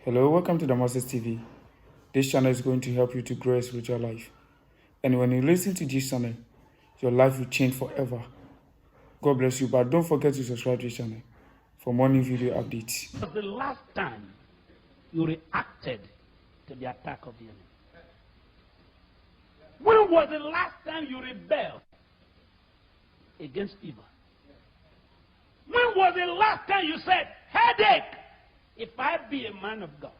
Hello, welcome to the Moses TV. This channel is going to help you to grow your spiritual life. And when you listen to this channel, your life will change forever. God bless you, but don't forget to subscribe to this channel for more new video updates. Was the last time you reacted to the attack of the enemy? When was the last time you rebelled against evil? When was the last time you said, headache, if I be a man of God,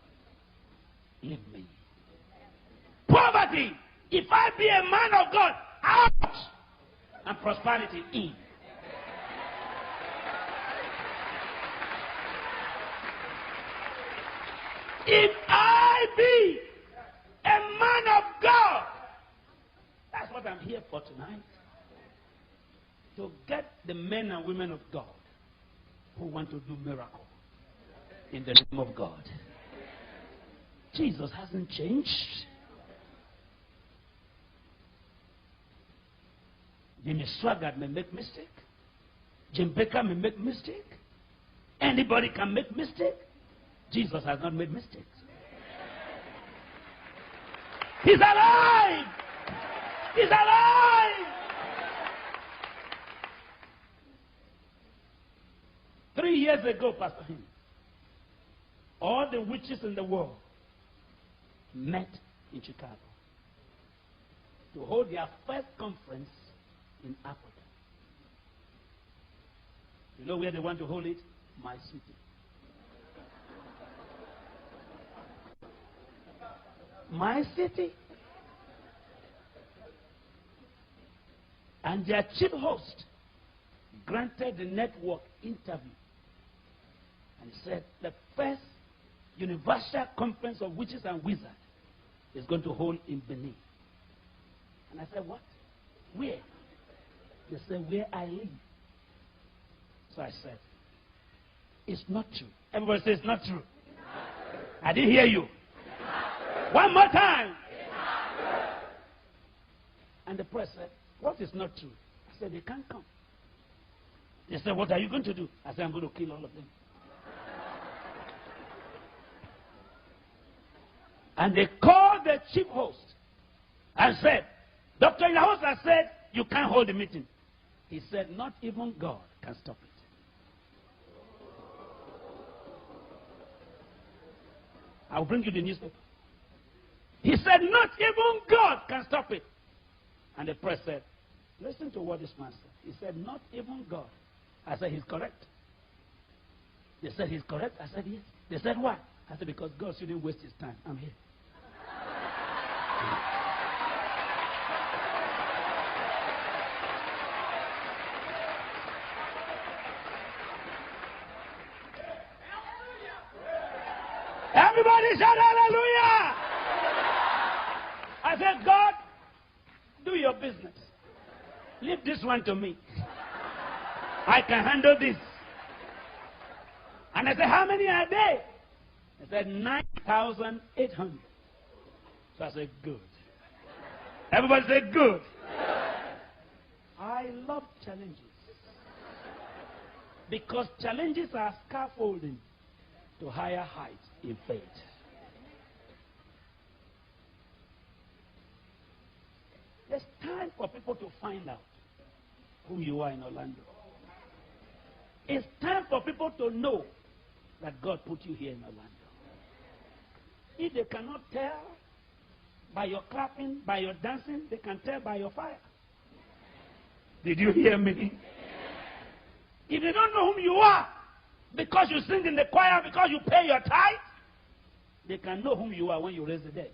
leave me? Poverty, if I be a man of God, out! And prosperity, in. If I be a man of God, that's what I'm here for tonight. To get the men and women of God who want to do miracles in the name of God. Jesus hasn't changed. Jimmy Swaggart may make mistake. Jim Baker may make mistake. Anybody can make mistake. Jesus has not made mistakes. He's alive! He's alive! 3 years ago, Pastor Him, all the witches in the world met in Chicago to hold their first conference in Africa. You know where they want to hold it? My city. My city. And their chief host granted the network interview and said the first universal conference of witches and wizards is going to hold in Benin. And I said, what? Where? They said, where I live. So I said, it's not true. Everybody says it's not true. I didn't hear you. One more time. And the press said, what is not true? I said, they can't come. They said, what are you going to do? I said, I'm going to kill all of them. And they called the chief host and said, Dr. Idahosa said, you can't hold the meeting. He said, not even God can stop it. I'll bring you the newspaper. He said, not even God can stop it. And the press said, listen to what this man said. He said, not even God. I said, he's correct. They said, he's correct. I said, yes. They said, why? I said, because God shouldn't waste his time. I'm here. Everybody shout hallelujah! I said, God, do your business. Leave this one to me. I can handle this. And I said, how many are they? He said, 9,800. So I said, good. Everybody said, good. I love challenges. Because challenges are scaffolding to higher heights in faith. It's time for people to find out who you are in Orlando. It's time for people to know that God put you here in Orlando. If they cannot tell by your clapping, by your dancing, they can tell by your fire. Did you hear me? If they don't know whom you are, because you sing in the choir, because you pay your tithe, they can know whom you are when you raise the dead.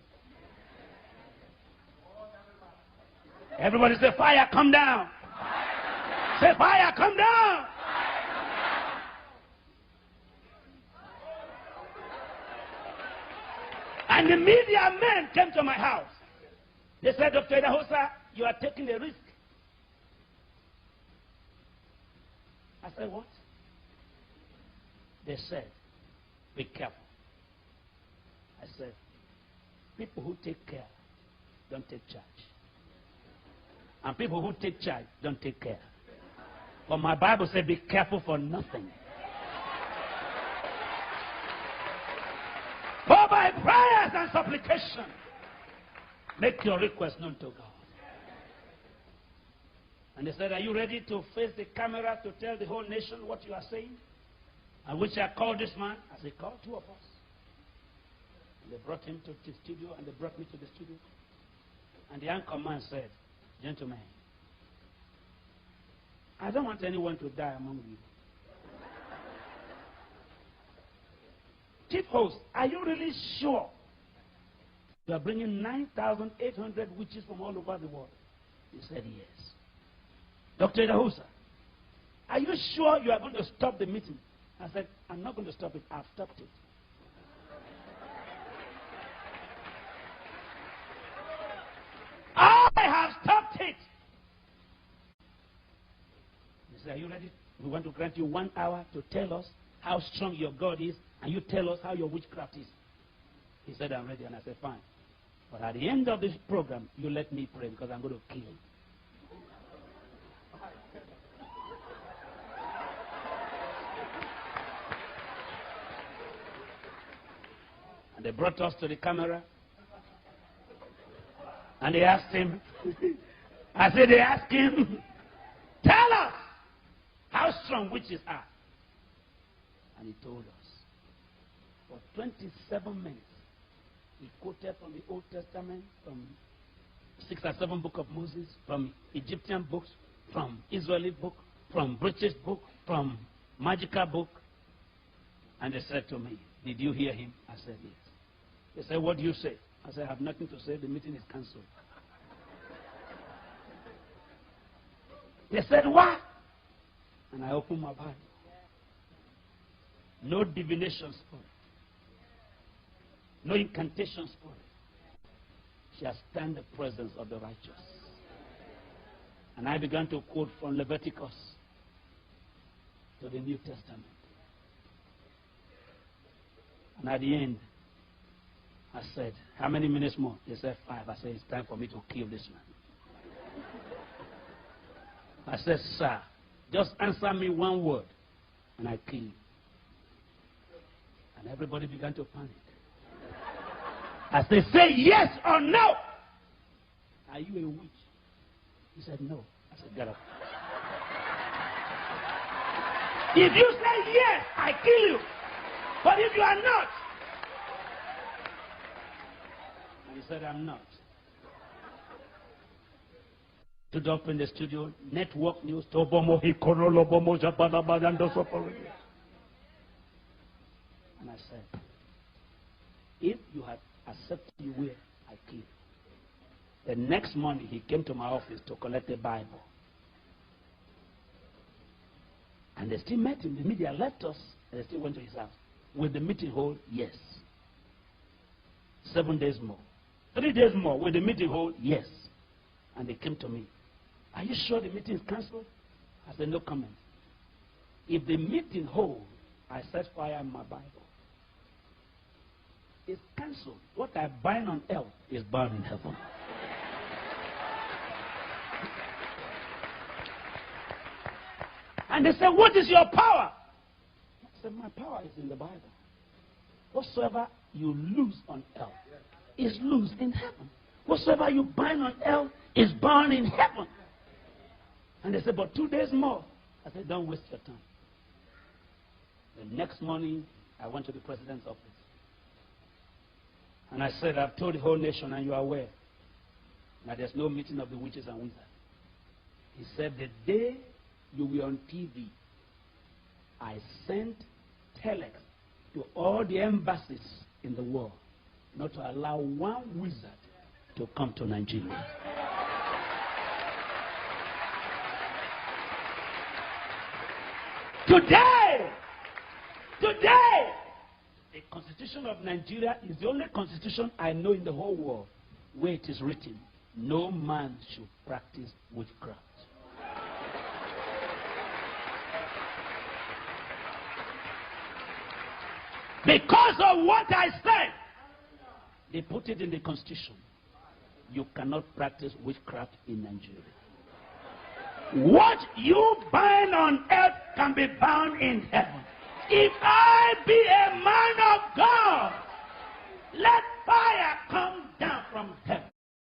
Everybody say, fire, come down. Say, fire, come down. And the media men came to my house. They said, Dr. Idahosa, you are taking a risk. I said, what? They said, be careful. I said, people who take care don't take charge. And people who take charge don't take care. But my Bible said, be careful for nothing. and supplication. Make your request known to God. And they said, are you ready to face the camera to tell the whole nation what you are saying? And which I called this man. I said, call two of us. And they brought him to the studio, and they brought me to the studio. And the anchor man said, gentlemen, I don't want anyone to die among you. Chief host, are you really sure you are bringing 9,800 witches from all over the world? He said, yes. Dr. Idahosa, are you sure you are going to stop the meeting? I said, I'm not going to stop it. I've stopped it. I have stopped it. He said, are you ready? We want to grant you 1 hour to tell us how strong your God is, and you tell us how your witchcraft is. He said, I'm ready. And I said, fine. But at the end of this program, you let me pray, because I'm going to kill him. And they brought us to the camera. And they asked him, I said, they asked him, tell us how strong witches are. And he told us. For 27 minutes, he quoted from the Old Testament, from 6 or 7 books of Moses, from Egyptian books, from Israeli book, from British book, from magical book. And they said to me, did you hear him? I said, yes. They said, what do you say? I said, I have nothing to say. The meeting is cancelled. They said, what? And I opened my Bible. No divination spirit. No incantation spirit shall stand the presence of the righteous. And I began to quote from Leviticus to the New Testament. And at the end, I said, how many minutes more? They said 5. I said, it's time for me to kill this man. I said, sir, just answer me one word, and I kill you. And everybody began to panic. I said, say yes or no. Are you a witch? He said, no. I said, get up. If you say yes, I kill you. But if you are not, and he said, I'm not. Stood up in the studio, network news, and I said, if you had accepted you will, I kill you. The next morning, he came to my office to collect the Bible. And they still met him. The media left us, and they still went to his house. Will the meeting hold? Yes. 7 days more. 3 days more. Will the meeting hold? Yes. And they came to me. Are you sure the meeting is cancelled? I said, no comment. If the meeting holds, I set fire in my Bible. It's cancelled. What I bind on earth is bound in heaven. And they said, what is your power? I said, my power is in the Bible. Whatsoever you lose on earth is loose in heaven. Whatsoever you bind on earth is bound in heaven. And they said, but 2 days more. I said, don't waste your time. The next morning, I went to the president's office. And I said, I've told the whole nation, and you are aware, that there's no meeting of the witches and wizards. He said, the day you were on TV, I sent telex to all the embassies in the world not to allow one wizard to come to Nigeria. Today, the Constitution of Nigeria is the only constitution I know in the whole world where it is written, no man should practice witchcraft. Because of what I said, they put it in the Constitution. You cannot practice witchcraft in Nigeria. What you bind on earth can be bound in heaven. If I be a man of God, let